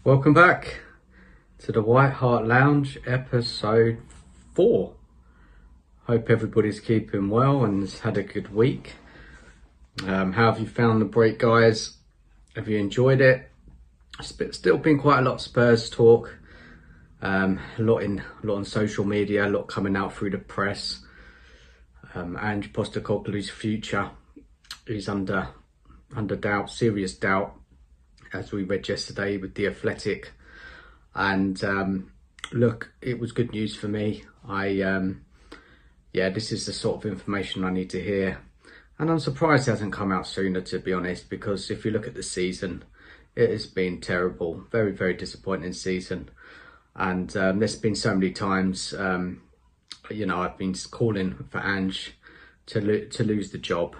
Welcome back to the White Hart Lounge, episode 4. Hope everybody's keeping well and has had a good week. How have you found the break, guys? Have you enjoyed it? Still been quite a lot of Spurs talk, a lot on social media, a lot coming out through the press. Ange Postecoglou's future is under doubt, serious doubt, as we read yesterday with The Athletic. And look, it was good news for me. This is the sort of information I need to hear. And I'm surprised it hasn't come out sooner, to be honest, because if you look at the season, it has been terrible. Very, very disappointing season. And there's been so many times, I've been calling for Ange to lose the job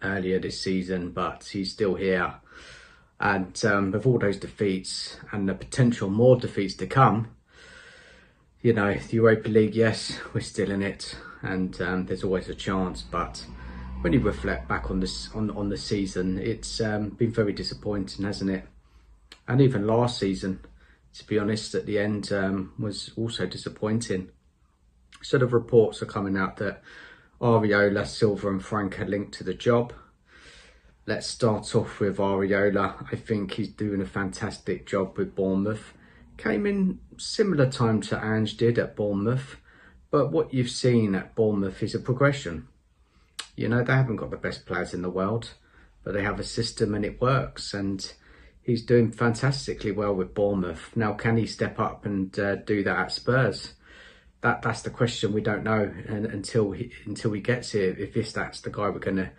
earlier this season, but he's still here. And with all those defeats and the potential more defeats to come, the Europa League, yes, we're still in it, and there's always a chance. But when you reflect back on this on the season, it's been very disappointing, hasn't it? And even last season, to be honest, at the end was also disappointing. So the reports are coming out that Areola, Silva and Frank are linked to the job. Let's start off with Areola. I think he's doing a fantastic job with Bournemouth. Came in similar time to Ange did at Bournemouth. But what you've seen at Bournemouth is a progression. They haven't got the best players in the world, but they have a system and it works. And he's doing fantastically well with Bournemouth. Now, can he step up and do that at Spurs? That's the question. We don't know until he gets here, if that's the guy we're gonna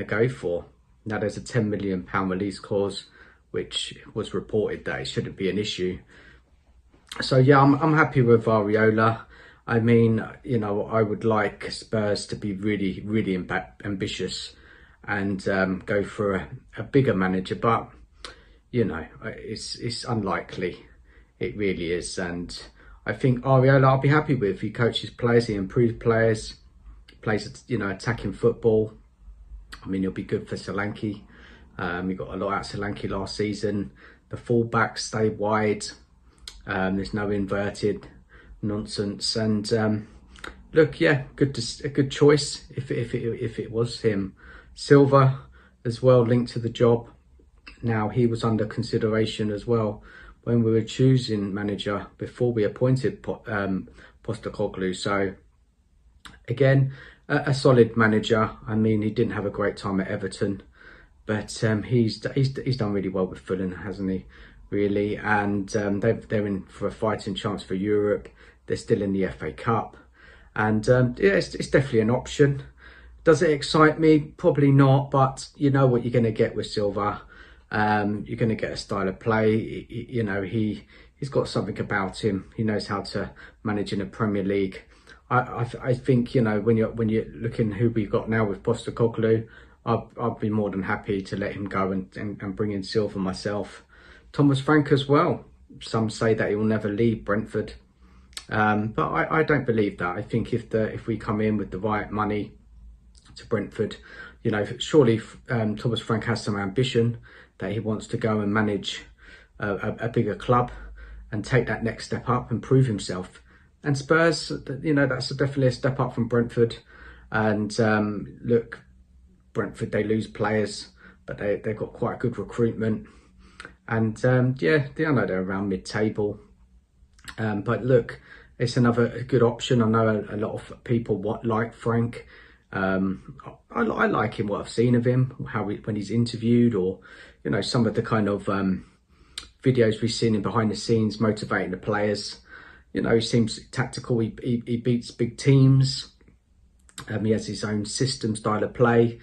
go for. Now, there's a £10 million release clause, which was reported that it shouldn't be an issue. So yeah, I'm happy with Areola. I mean, I would like Spurs to be really, really ambitious and go for a bigger manager, but it's unlikely. It really is. And I think Areola I'll be happy with. He coaches players, he improves players, plays attacking football. I mean, he'll be good for Solanke. We got a lot out of Solanke last season. The fullbacks stay wide. There's no inverted nonsense. And look, yeah, a good choice if it was him. Silva as well, linked to the job. Now, he was under consideration as well when we were choosing manager before we appointed Postecoglou. So again, a solid manager. I mean, he didn't have a great time at Everton, but he's done really well with Fulham, hasn't he? Really, and they're in for a fighting chance for Europe. They're still in the FA Cup, and it's definitely an option. Does it excite me? Probably not, but you know what you're going to get with Silva. You're going to get a style of play. He's got something about him. He knows how to manage in the Premier League. I think when you're looking who we've got now with Postecoglou, I'd be more than happy to let him go and bring in Silva myself. Thomas Frank as well. Some say that he will never leave Brentford, but I don't believe that. I think if we come in with the right money to Brentford, surely Thomas Frank has some ambition that he wants to go and manage a bigger club and take that next step up and prove himself. And Spurs, that's definitely a step up from Brentford. And look, Brentford, they lose players, but they've got quite good recruitment. And I know they're around mid-table. But look, it's another good option. I know a lot of people like Frank. I like him, what I've seen of him, when he's interviewed, or some of the kind of videos we've seen him behind the scenes motivating the players. He seems tactical. He beats big teams. He has his own system, style of play.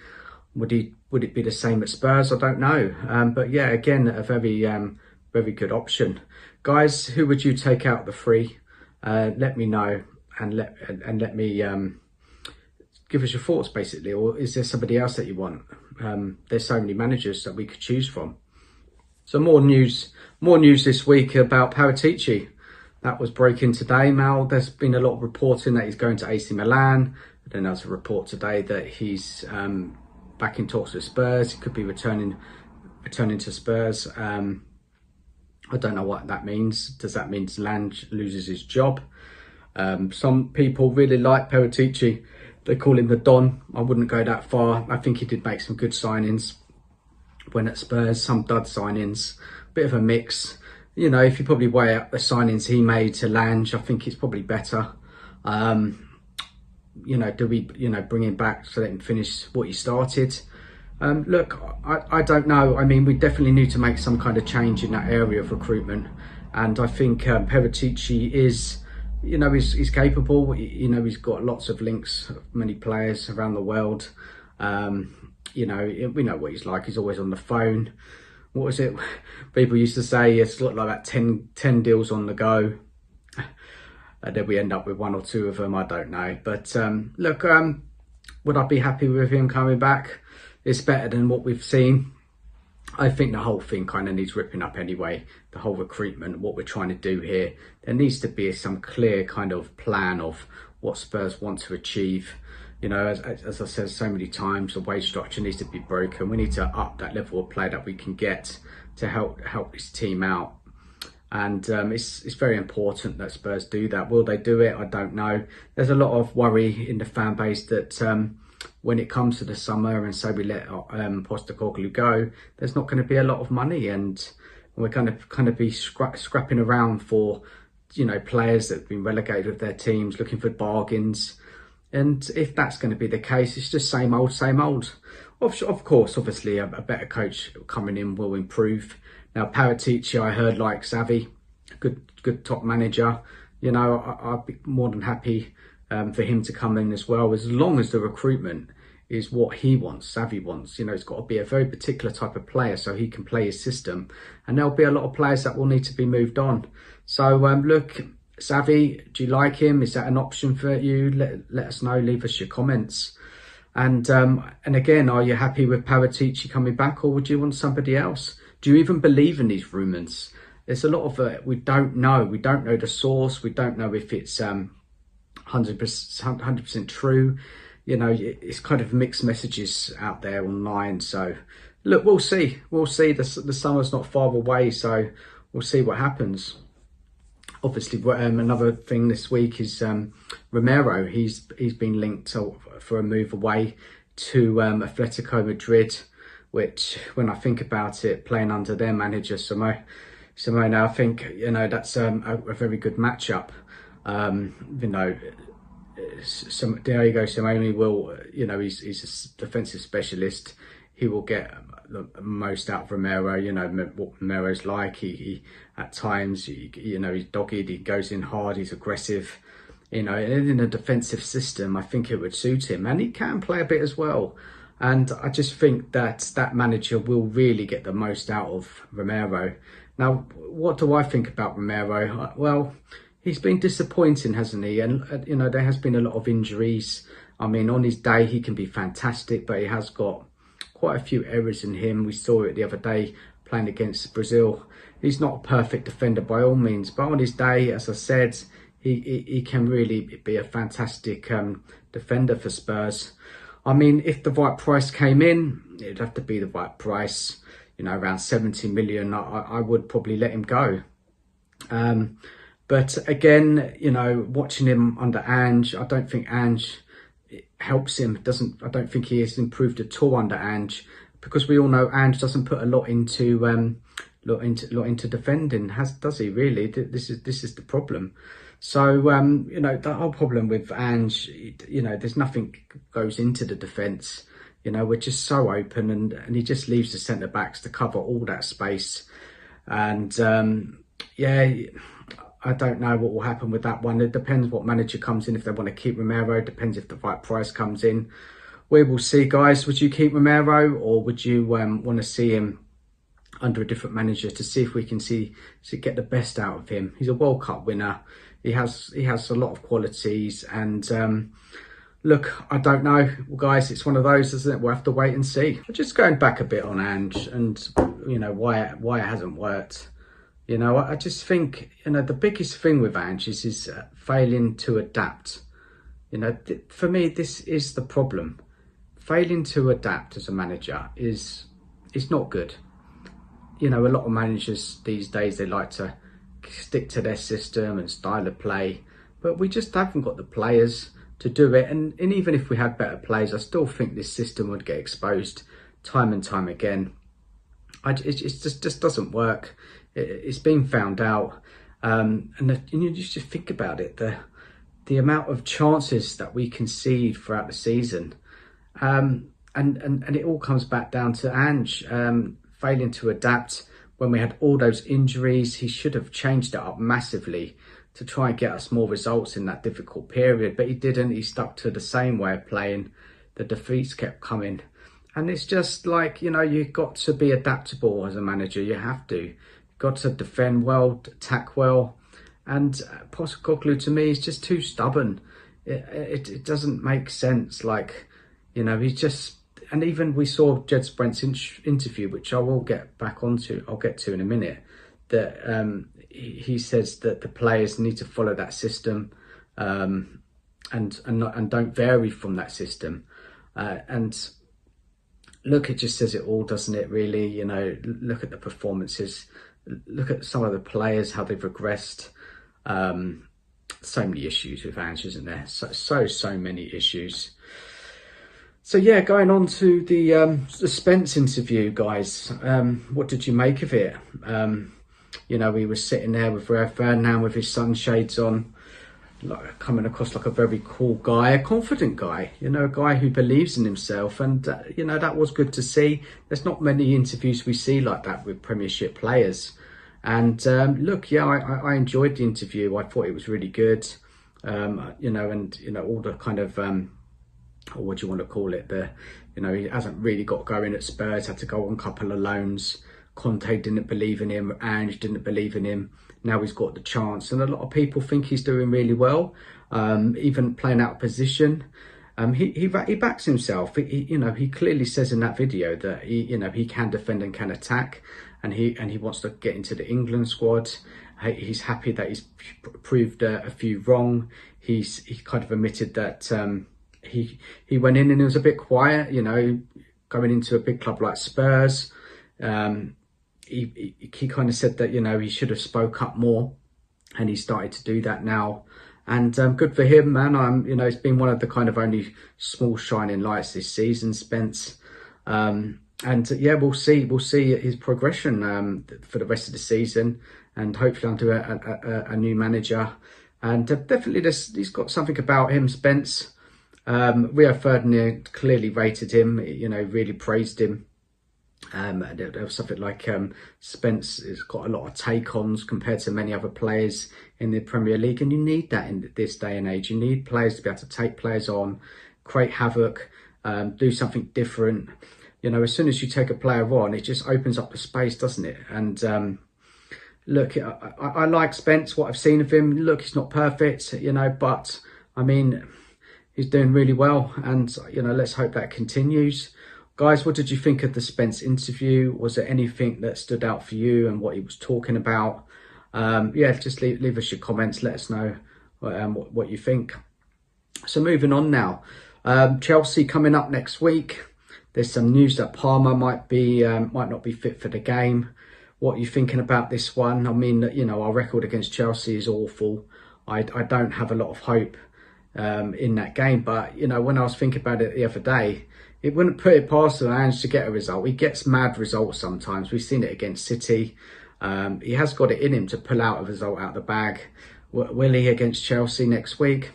Would it be the same at Spurs? I don't know. But yeah, again, a very very good option. Guys, who would you take out the three? Let me know and let me give us your thoughts, basically. Or is there somebody else that you want? There's so many managers that we could choose from. So more news this week about Paratici. That was breaking today, Mal. There's been a lot of reporting that he's going to AC Milan. Then there's a report today that he's back in talks with Spurs. He could be returning to Spurs. I don't know what that means. Does that mean Lange loses his job? Some people really like Paratici. They call him the Don. I wouldn't go that far. I think he did make some good signings when at Spurs, some dud signings, bit of a mix. You know, if you probably weigh up the signings he made to Lange, I think it's probably better. You know, do we, you know, bring him back so they can finish what he started? Look, I don't know. I mean, we definitely need to make some kind of change in that area of recruitment. And I think Paratici is, you know, he's capable. You know, he's got lots of links, many players around the world. You know, we know what he's like. He's always on the phone. What was it? People used to say it's like about 10 deals on the go. And then we end up with one or two of them. I don't know. But look, would I be happy with him coming back? It's better than what we've seen. I think the whole thing kind of needs ripping up anyway. The whole recruitment, what we're trying to do here. There needs to be some clear kind of plan of what Spurs want to achieve. You know, as I said so many times, the wage structure needs to be broken. We need to up that level of play that we can get to help this team out. And it's very important that Spurs do that. Will they do it? I don't know. There's a lot of worry in the fan base that when it comes to the summer and say we let Postecoglou go, there's not going to be a lot of money, and we're going to kind of be scrapping around for, you know, players that have been relegated with their teams, looking for bargains. And if that's going to be the case, it's just same old, same old. Of course, obviously, a better coach coming in will improve. Now, Paratici, I heard, like Xavi, good top manager. You know, I'd be more than happy for him to come in as well, as long as the recruitment is what he wants, Xavi wants. You know, it's got to be a very particular type of player so he can play his system. And there'll be a lot of players that will need to be moved on. So, look, Xavi, do you like him? Is that an option for you? Let us know. Leave us your comments. And again, are you happy with Paratici coming back, or would you want somebody else? Do you even believe in these rumours? There's a lot of we don't know. We don't know the source. We don't know if it's 100% true. You know, it's kind of mixed messages out there online. So, look, we'll see. We'll see. The summer's not far away, so we'll see what happens. Obviously, another thing this week is Romero. He's been linked for a move away to Atletico Madrid, which, when I think about it, playing under their manager Simone, I think, you know, that's a very good matchup. You know, Diego Simeone will, you know, he's a defensive specialist. He will get the most out of Romero. You know what Romero's like. He at times, you know, he's dogged. He goes in hard. He's aggressive. You know, in a defensive system, I think it would suit him, and he can play a bit as well. And I just think that manager will really get the most out of Romero. Now, what do I think about Romero? Well, he's been disappointing, hasn't he? And, you know, there has been a lot of injuries. I mean, on his day, he can be fantastic, but he has got quite a few errors in him. We saw it the other day playing against Brazil. He's not a perfect defender by all means, but on his day, as I said, he can really be a fantastic defender for Spurs. I mean, if the right price came in, it'd have to be the right price. You know, around 70 million, I would probably let him go. But again, you know, watching him under Ange, I don't think Ange helps him. I don't think he has improved at all under Ange, because we all know Ange doesn't put a lot into defending. Does he really? This is the problem. So you know, the whole problem with Ange, you know, there's nothing goes into the defence. You know, we're just so open, and he just leaves the centre backs to cover all that space. And yeah, I don't know what will happen with that one. It depends what manager comes in. If they want to keep Romero, depends if the right price comes in. We will see, guys. Would you keep Romero, or would you want to see him under a different manager to see if we can get the best out of him? He's a World Cup winner. He has a lot of qualities, and look, I don't know, guys. It's one of those, isn't it? We'll have to wait and see. But just going back a bit on Ange, and you know why it hasn't worked. You know, I just think, you know, the biggest thing with Ange is his failing to adapt. You know, for me, this is the problem. Failing to adapt as a manager is not good. you know, a lot of managers these days, they like to stick to their system and style of play, but we just haven't got the players to do it. And even if we had better players, I still think this system would get exposed time and time again. It just doesn't work. It's been found out. And you just think about it, the amount of chances that we concede throughout the season. And it all comes back down to Ange failing to adapt when we had all those injuries. He should have changed it up massively to try and get us more results in that difficult period, but he didn't. He stuck to the same way of playing. The defeats kept coming. And it's just like, you know, you've got to be adaptable as a manager. You have to. You've got to defend well, attack well. And Postecoglou, to me, is just too stubborn. It doesn't make sense. Like, you know, he's just... And even we saw Jed Sprent's interview, which I will get back onto, I'll get to in a minute, that he says that the players need to follow that system and don't vary from that system. And look, it just says it all, doesn't it, really? You know, look at the performances, look at some of the players, how they've regressed. So many issues with Ange, isn't there? So many issues. So yeah, going on to the Spence interview, guys. What did you make of it? You know, he was sitting there with Rio Ferdinand with his sunshades on, like, coming across like a very cool guy, a confident guy, you know, a guy who believes in himself. And, you know, that was good to see. There's not many interviews we see like that with Premiership players. And look, yeah, I enjoyed the interview. I thought it was really good. You know, and, you know, all the kind of... or what do you want to call it, you know, he hasn't really got going at Spurs, had to go on a couple of loans. Conte didn't believe in him, Ange didn't believe in him. Now he's got the chance, and a lot of people think he's doing really well, even playing out of position. He backs himself. You know, he clearly says in that video that you know, he can defend and can attack, and he wants to get into the England squad. He's happy that he's proved a few wrong. He kind of admitted that he went in and it was a bit quiet, you know, going into a big club like Spurs. He kind of said that, you know, he should have spoke up more, and he started to do that now. And good for him, man. You know, it's been one of the kind of only small shining lights this season, Spence. And yeah, we'll see his progression for the rest of the season, and hopefully under a new manager. And definitely he's got something about him, Spence. Rio Ferdinand clearly rated him, you know, really praised him. There was something like Spence has got a lot of take-ons compared to many other players in the Premier League, and you need that in this day and age. You need players to be able to take players on, create havoc, do something different. You know, as soon as you take a player on, it just opens up the space, doesn't it? And look, I like Spence, what I've seen of him. Look, he's not perfect, you know, but I mean, he's doing really well, and, you know, let's hope that continues. Guys, what did you think of the Spence interview? Was there anything that stood out for you and what he was talking about? Yeah, just leave us your comments. Let us know what you think. So moving on now. Chelsea coming up next week. There's some news that Palmer might not be fit for the game. What are you thinking about this one? I mean, you know, our record against Chelsea is awful. I don't have a lot of hope in that game, but, you know, when I was thinking about it the other day, it wouldn't put it past Ange to get a result. He gets mad results sometimes. We've seen it against City. He has got it in him to pull out a result out of the bag. Will he against Chelsea next week?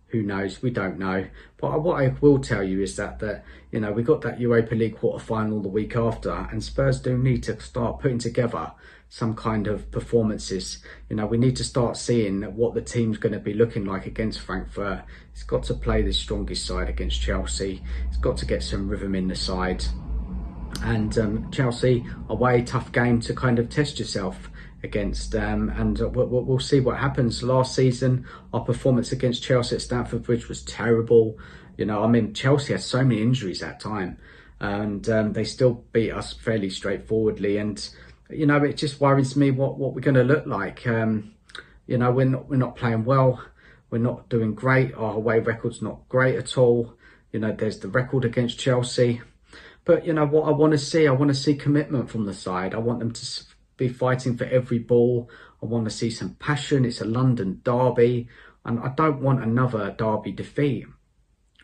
Who knows? We don't know. But what I will tell you is that you know, we got that Europa League quarter-final the week after, and Spurs do need to start putting together some kind of performances. You know, we need to start seeing what the team's going to be looking like against Frankfurt. It's got to play the strongest side against Chelsea. It's got to get some rhythm in the side. And Chelsea, away, tough game to kind of test yourself against. And we'll see what happens. Last season, our performance against Chelsea at Stamford Bridge was terrible. You know, I mean, Chelsea had so many injuries that time, and they still beat us fairly straightforwardly. And you know, it just worries me what we're going to look like. You know, we're not playing well. We're not doing great. Our away record's not great at all. You know, there's the record against Chelsea. But you know what I want to see? I want to see commitment from the side. I want them to be fighting for every ball. I want to see some passion. It's a London derby, and I don't want another derby defeat.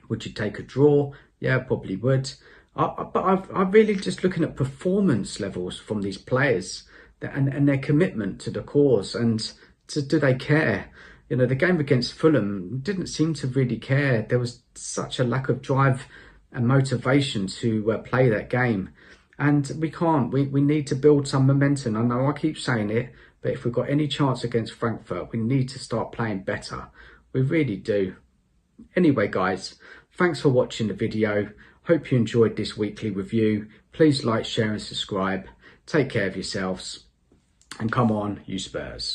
Would you take a draw? Yeah, probably would. But I'm really just looking at performance levels from these players and their commitment to the cause, and do they care? You know, the game against Fulham didn't seem to really care. There was such a lack of drive and motivation to play that game. And we can't. We need to build some momentum. I know I keep saying it, but if we've got any chance against Frankfurt, we need to start playing better. We really do. Anyway, guys, thanks for watching the video. Hope you enjoyed this weekly review. Please like, share and subscribe. Take care of yourselves. And come on, you Spurs.